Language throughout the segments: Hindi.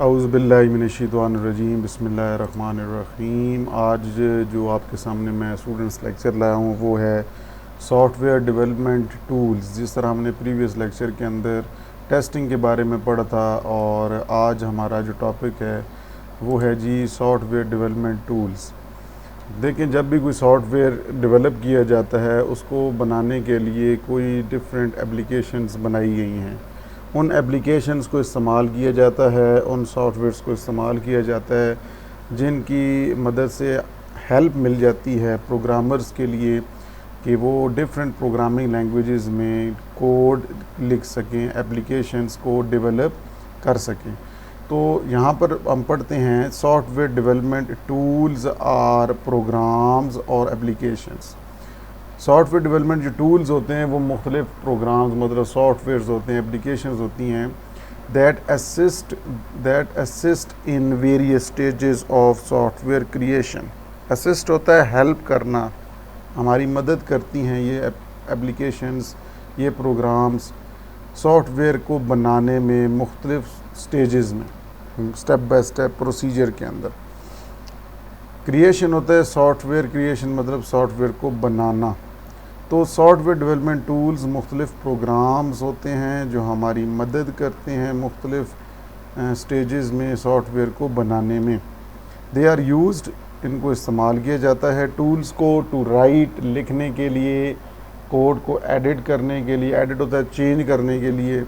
औज़ुबिल्लाहिमिनश्शैतानिर्रजीम बिस्मिल्लाहिर्रहमानिर्रहीम। आज जो आपके सामने मैं स्टूडेंट्स लेक्चर लाया हूँ वो है सॉफ्टवेयर डेवलपमेंट टूल्स। जिस तरह हमने प्रीवियस लेक्चर के अंदर टेस्टिंग के बारे में पढ़ा था, और आज हमारा जो टॉपिक है वो है जी सॉफ्टवेयर डेवलपमेंट टूल्स। देखें, जब भी कोई सॉफ्टवेयर डेवलप किया जाता है उसको बनाने के लिए कोई डिफरेंट एप्लीकेशंस बनाई गई हैं। उन एप्लीकेशंस को इस्तेमाल किया जाता है, उन सॉफ्टवेयर्स को इस्तेमाल किया जाता है जिनकी मदद से हेल्प मिल जाती है प्रोग्रामर्स के लिए कि वो डिफरेंट प्रोग्रामिंग लैंग्वेजेस में कोड लिख सकें, एप्लीकेशंस को डेवलप कर सकें। तो यहाँ पर हम पढ़ते हैं software development tools or programs और एप्लीकेशंस। सॉफ्टवेयर डेवलपमेंट जो टूल्स होते हैं वो मुख्तलिफ प्रोग्राम्स मतलब सॉफ्टवेयर्स होते हैं, एप्लीकेशंस होती हैं that assist in various stages of software creation. Assist होता है हेल्प करना, हमारी मदद करती हैं ये एप्लीकेशंस, ये प्रोग्राम्स सॉफ्टवेयर को बनाने में मुख्तलिफ स्टेजेस में, स्टेप बाय स्टेप प्रोसीजर के अंदर। क्रिएशन होता है सॉफ्टवेयर क्रिएशन मतलब सॉफ्टवेयर को बनाना। तो सॉफ्टवेयर डेवलपमेंट टूल्स मुख्तलिफ प्रोग्राम्स होते हैं जो हमारी मदद करते हैं मुख्तलिफ स्टेजेस में सॉफ्टवेयर को बनाने में। दे आर यूज्ड, इनको इस्तेमाल किया जाता है टूल्स को टू राइट, लिखने के लिए, कोड को एडिट करने के लिए। एडिट होता है चेंज करने के लिए।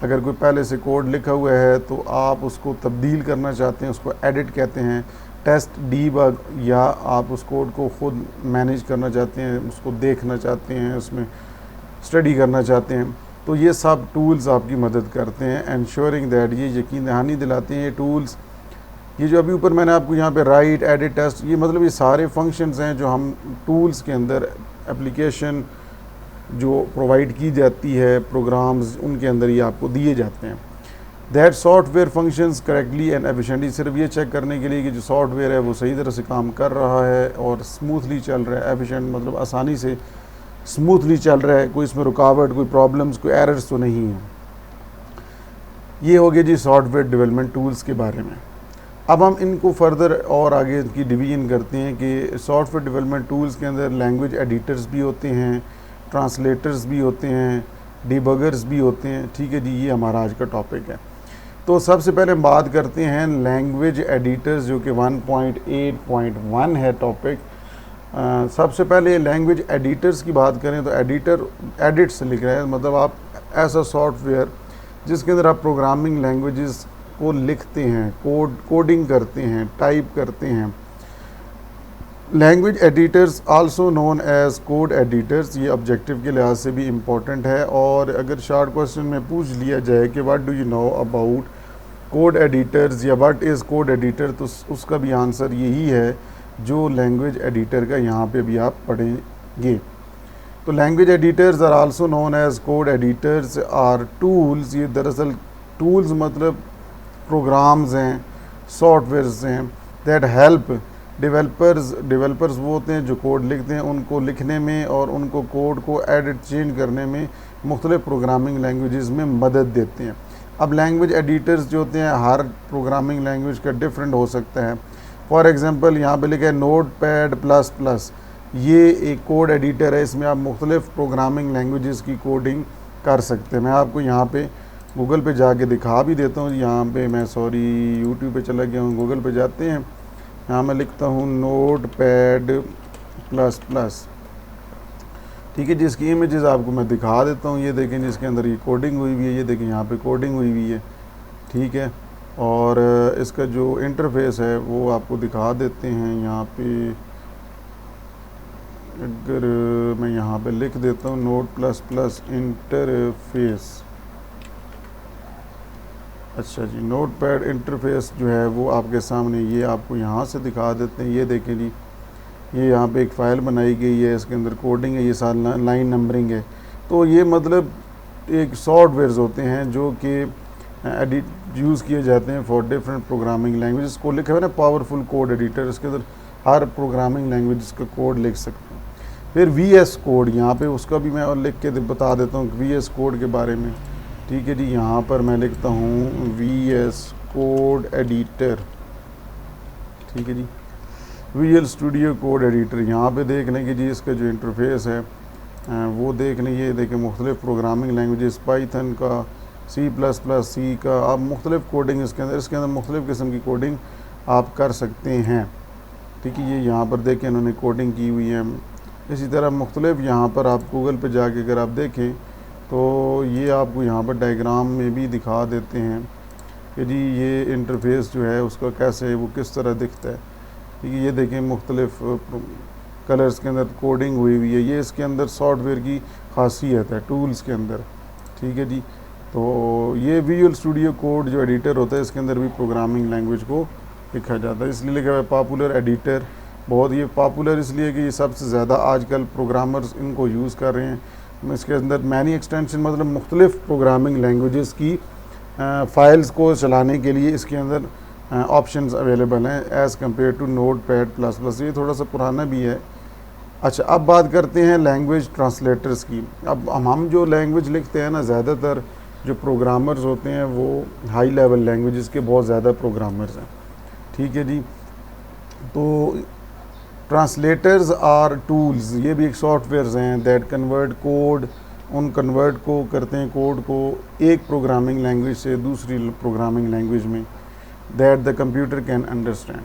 अगर कोई पहले से कोड लिखा हुआ है तो आप उसको तब्दील करना चाहते हैं, उसको एडिट कहते हैं। टेस्ट डीबग, या आप उस कोड को ख़ुद मैनेज करना चाहते हैं, उसको देखना चाहते हैं, उसमें स्टडी करना चाहते हैं, तो ये सब टूल्स आपकी मदद करते हैं। एंश्योरिंग दैट, ये यकीन दहानी दिलाते हैं ये टूल्स। ये जो अभी ऊपर मैंने आपको यहाँ पे राइट, एडिट, टेस्ट, ये मतलब ये सारे फंक्शंस हैं जो हम टूल्स के अंदर एप्लीकेशन जो प्रोवाइड की जाती है प्रोग्राम्स उनके अंदर ये आपको दिए जाते हैं। That software functions correctly and efficiently, सिर्फ ये चेक करने के लिए कि जो सॉफ्टवेयर है वो सही तरह से काम कर रहा है और स्मूथली चल रहा है। एफिशिएंट मतलब आसानी से स्मूथली चल रहा है, कोई इसमें रुकावट, कोई प्रॉब्लम्स, कोई एरर्स तो नहीं है। ये हो गया जी सॉफ्टवेयर डेवलपमेंट टूल्स के बारे में। अब हम इनको फर्दर और आगे इनकी डिवीजन करते हैं कि सॉफ्टवेयर डेवलपमेंट टूल्स के अंदर लैंग्वेज एडिटर्स भी होते हैं, ट्रांसलेटर्स भी होते हैं, डिबगर्स भी होते हैं। ठीक है जी, ये हमारा आज का टॉपिक है। तो सबसे पहले हम बात करते हैं लैंग्वेज एडिटर्स, जो कि 1.8.1 है टॉपिक। सबसे पहले लैंग्वेज एडिटर्स की बात करें तो एडिटर एडिट से लिख रहा है, मतलब आप ऐसा सॉफ्टवेयर जिसके अंदर आप प्रोग्रामिंग लैंग्वेजेस को लिखते हैं, कोडिंग करते हैं, टाइप करते हैं। Language editors also known as code editors, ये ऑब्जेक्टिव के लिहाज से भी इम्पोर्टेंट है। और अगर शॉर्ट क्वेश्चन में पूछ लिया जाए कि what do you know about code editors या व्हाट इज़ कोड एडिटर, तो उसका भी आंसर यही है जो लैंग्वेज एडिटर का यहाँ पे भी आप पढ़ेंगे। तो language editors are also known as code editors are tools. ये दरअसल टूल्स मतलब प्रोग्राम्स हैं, सॉफ्टवेयर्स हैं दैट हेल्प डेवलपर्स वो होते हैं जो कोड लिखते हैं, उनको लिखने में और उनको कोड को एडिट चेंज करने में मुख्तलिफ प्रोग्रामिंग लैंग्वेजेस में मदद देते हैं। अब लैंग्वेज एडिटर्स जो होते हैं हर प्रोग्रामिंग लैंग्वेज का डिफरेंट हो सकता है। फॉर एग्जांपल यहाँ पे लिखा है नोटपैड++, ये एक कोड एडिटर है, इसमें आप मुख्तलिफ प्रोग्रामिंग लैंग्वेजेस की कोडिंग कर सकते हैं। मैं आपको यहाँ पे गूगल पे जाके दिखा भी देता हूँ। यहाँ पे मैं यूट्यूब पे चला गया हूँ, गूगल पे जाते हैं, यहाँ मैं लिखता हूँ नोटपैड++। ठीक है, जिसकी इमेजेस आपको मैं दिखा देता हूँ। ये देखें जिसके अंदर ये कोडिंग हुई हुई है, ये देखें यहाँ पे कोडिंग हुई हुई है। ठीक है, और इसका जो इंटरफेस है वो आपको दिखा देते हैं। यहाँ पे अगर मैं यहाँ पे लिख देता हूँ नोट++ इंटरफेस, अच्छा जी, नोटपैड इंटरफेस जो है वो आपके सामने ये आपको यहाँ से दिखा देते हैं। ये देखें जी, ये यहाँ पे एक फ़ाइल बनाई गई है, इसके अंदर कोडिंग है, ये सारा लाइन नंबरिंग है। तो ये मतलब एक सॉफ्टवेयर्स होते हैं जो कि एडिट यूज़ किए जाते हैं फॉर डिफरेंट प्रोग्रामिंग लैंग्वेजेस को। लिखा हुआ है ना पावरफुल कोड एडिटर, इसके अंदर हर प्रोग्रामिंग लैंग्वेज का कोड लिख सकते हैं। फिर VS कोड, यहाँ पे उसका भी मैं और लिख के बता देता हूँ VS कोड के बारे में। ठीक है जी, यहाँ पर मैं लिखता हूँ VS कोड एडिटर, ठीक है जी, विजुअल स्टूडियो कोड एडिटर। यहाँ पे देख लें कि जी इसका जो इंटरफेस है वो देख लें, ये देखें मुख्तलिफ़ प्रोग्रामिंग लैंग्वेजेस, पाइथन का, सी का, आप मुख्तलिफ़ कोडिंग इसके अंदर मुख्तलिफ़ किस्म की कोडिंग आप कर सकते हैं, ठीक है। ये यहाँ पर देखें इन्होंने कोडिंग की हुई है। इसी तरह मुख्तलिफ़ यहाँ पर आप गूगल पे जाके अगर आप देखें तो ये आपको यहाँ पर डायग्राम में भी दिखा देते हैं कि जी ये इंटरफेस जो है उसका कैसे, वो किस तरह दिखता है, ठीक है। ये देखें मुख्तलिफ़ कलर्स के अंदर कोडिंग हुई हुई है। ये इसके अंदर सॉफ्टवेयर की खासियत है टूल्स के अंदर, ठीक है जी। तो ये विजुअल स्टूडियो कोड जो एडिटर होता है इसके अंदर भी प्रोग्रामिंग लैंग्वेज को लिखा जाता है, इसलिए लिखा हुआ है पॉपुलर एडिटर। बहुत ये पॉपुलर इसलिए कि ये सबसे ज़्यादा आजकल प्रोग्रामर्स इनको यूज़ कर रहे हैं। इसके अंदर मैनी एक्सटेंशन मतलब मुख्तलिफ़ प्रोग्रामिंग लैंग्वेजेस की फ़ाइल्स को चलाने के लिए इसके अंदर ऑप्शंस अवेलेबल हैं एज़ कम्पेयर टू नोटपैड++। ये थोड़ा सा पुराना भी है। अच्छा, अब बात करते हैं लैंग्वेज ट्रांसलेटर्स की। अब हम जो लैंग्वेज लिखते हैं ना, ज़्यादातर जो प्रोग्रामर्स होते हैं वो हाई लेवल लैंग्वेजेस के बहुत ज़्यादा प्रोग्रामर्स हैं, ठीक है जी। तो ट्रांसलेटर्स आर टूल्स, ये भी एक सॉफ्टवेयर्स हैं दैट कन्वर्ट कोड, उन कन्वर्ट को करते हैं कोड को एक प्रोग्रामिंग लैंग्वेज से दूसरी प्रोग्रामिंग लैंग्वेज में, that the computer can understand,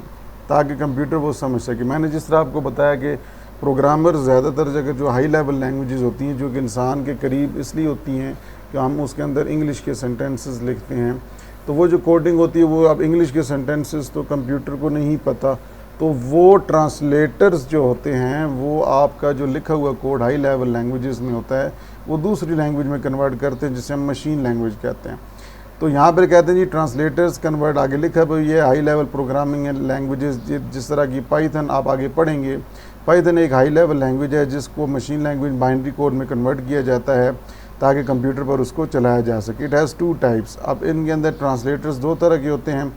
ताकि कंप्यूटर वो समझ सके। मैंने जिस तरह आपको बताया कि प्रोग्रामर ज़्यादातर जगह जो हाई लेवल लैंग्वेजेस होती हैं जो कि इंसान के करीब इसलिए होती हैं कि हम उसके अंदर इंग्लिश के सेंटेंसेस लिखते हैं, तो वो जो कोडिंग होती है वो अब इंग्लिश के सेंटेंसेस तो कंप्यूटर को नहीं पता, तो वो ट्रांसलेटर्स जो होते हैं वो आपका जो लिखा हुआ कोड हाई लेवल लैंग्वेजेस में होता है वो दूसरी लैंग्वेज में कन्वर्ट करते हैं, जिसे हम मशीन लैंग्वेज कहते हैं। तो यहाँ पर कहते हैं जी ट्रांसलेटर्स कन्वर्ट, आगे लिखा है ये हाई लेवल प्रोग्रामिंग लैंग्वेजेस, जिस तरह की पाइथन आप आगे पढ़ेंगे। पाइथन एक हाई लेवल लैंग्वेज है जिसको मशीन लैंग्वेज बाइनरी कोड में कन्वर्ट किया जाता है ताकि कंप्यूटर पर उसको चलाया जा सके। It has two types. अब इनके अंदर ट्रांसलेटर्स दो तरह के होते हैं।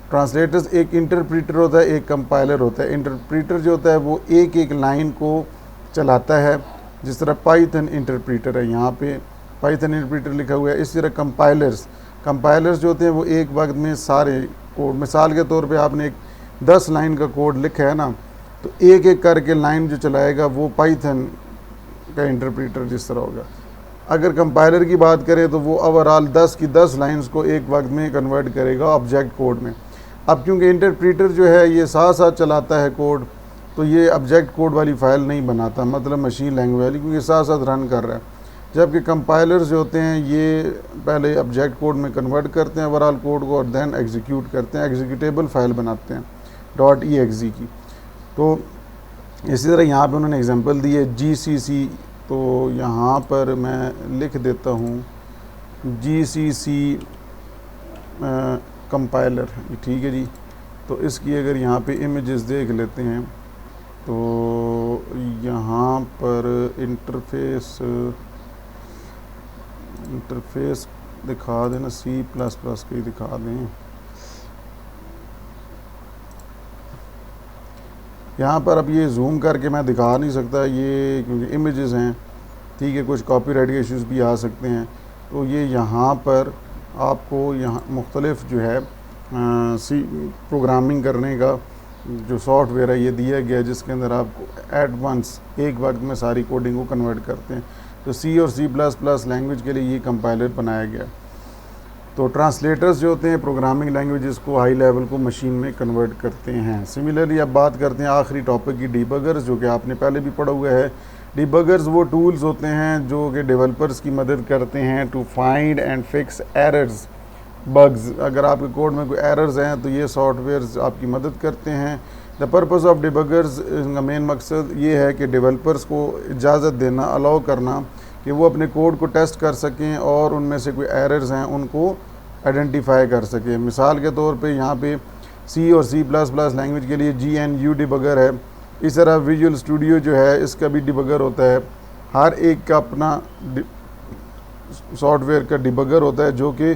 ट्रांसलेटर्स, एक इंटरप्रीटर होता है, एक कंपाइलर होता है। इंटरप्रीटर जो होता है वो एक एक लाइन को चलाता है, जिस तरह पाइथन इंटरप्रीटर है, यहाँ पे पाइथन इंटरप्रीटर लिखा हुआ है। इसी तरह कंपाइलर्स जो होते हैं वो एक वक्त में सारे कोड, मिसाल के तौर पे आपने एक 10 लाइन का कोड लिखा है ना, तो एक एक करके लाइन जो चलाएगा वो पाइथन का इंटरप्रीटर जिस तरह होगा। अगर कंपाइलर की बात करें तो वो ओवरऑल 10 की 10 लाइंस को एक वक्त में कन्वर्ट करेगा ऑब्जेक्ट कोड में। अब क्योंकि इंटरप्रीटर जो है ये साथ साथ चलाता है कोड, तो ये ऑब्जेक्ट कोड वाली फ़ाइल नहीं बनाता, मतलब मशीन लैंग्वेज वाली, क्योंकि साथ साथ रन कर रहा है। जबकि कंपाइलर्स जो होते हैं ये पहले ऑब्जेक्ट कोड में कन्वर्ट करते हैं ओवरऑल कोड को और देन एग्जीक्यूट करते हैं, एग्जीक्यूटेबल फाइल बनाते हैं .exe की। तो इसी तरह यहाँ पे उन्होंने एग्जांपल दी है GCC, तो यहाँ पर मैं लिख देता हूँ GCC कंपाइलर, ठीक है जी। तो इसकी अगर यहाँ पे इमेजेस देख लेते हैं तो यहाँ पर इंटरफेस दिखा देना, C++ की दिखा दें। यहाँ पर अब ये जूम करके मैं दिखा नहीं सकता ये, क्योंकि इमेजेस हैं, ठीक है, कुछ कॉपीराइट के इश्यूज़ भी आ सकते हैं। तो ये यहाँ पर आपको यहाँ मुख्तलिफ जो है प्रोग्रामिंग करने का जो सॉफ्टवेयर है ये दिया गया है, जिसके अंदर आपको एट वंस एक वक्त में सारी कोडिंग को कन्वर्ट करते हैं। तो C और C++ लैंग्वेज के लिए ये कंपाइलर बनाया गया। तो ट्रांसलेटर्स जो होते हैं प्रोग्रामिंग लैंग्वेजेस को हाई लेवल को मशीन में कन्वर्ट करते हैं। सिमिलरली अब बात करते हैं आखिरी टॉपिक की, डिबगर्स, जो कि आपने पहले भी पढ़ा हुआ है। डिबगर्स वो टूल्स होते हैं जो कि डेवलपर्स की मदद करते हैं to find and fix errors, bugs. अगर आपके कोड में कोई एरर्स हैं तो ये सॉफ्टवेयर्स आपकी मदद करते हैं। द पर्पज़ ऑफ डिबगर्स, इनका मेन मकसद ये है कि डेवलपर्स को इजाज़त देना, अलाउ करना कि वो अपने कोड को टेस्ट कर सकें और उनमें से कोई एरर्स हैं उनको आइडेंटिफाई कर सकें। मिसाल के तौर पे यहाँ पे C और C++ लैंग्वेज के लिए GNU डिबगर है। इस तरह विजुअल स्टूडियो जो है इसका भी डिबगर होता है। हर एक का अपना सॉफ्टवेयर का डिबगर होता है जो कि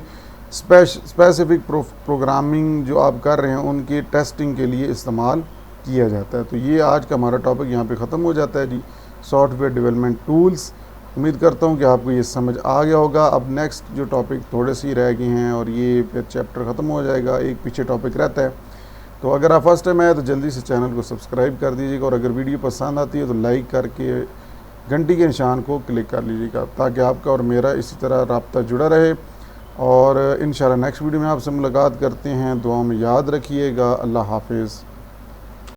स्पेसिफिक प्रोग्रामिंग जो आप कर रहे हैं उनकी टेस्टिंग के लिए इस्तेमाल किया जाता है। तो ये आज का हमारा टॉपिक यहाँ पे ख़त्म हो जाता है जी, सॉफ्टवेयर डेवलपमेंट टूल्स। उम्मीद करता हूँ कि आपको ये समझ आ गया होगा। अब नेक्स्ट जो टॉपिक थोड़े से ही रह गए हैं और ये फिर चैप्टर ख़त्म हो जाएगा, एक पीछे टॉपिक रहता है। तो अगर आप फर्स्ट टाइम आए तो जल्दी से चैनल को सब्सक्राइब कर दीजिएगा, और अगर वीडियो पसंद आती है तो लाइक करके घंटी के निशान को क्लिक कर लीजिएगा, ताकि आपका और मेरा इसी तरह राब्ता जुड़ा रहे। और इंशाल्लाह नेक्स्ट वीडियो में आपसे मुलाकात करते हैं। दुआ में याद रखिएगा। अल्लाह हाफिज़।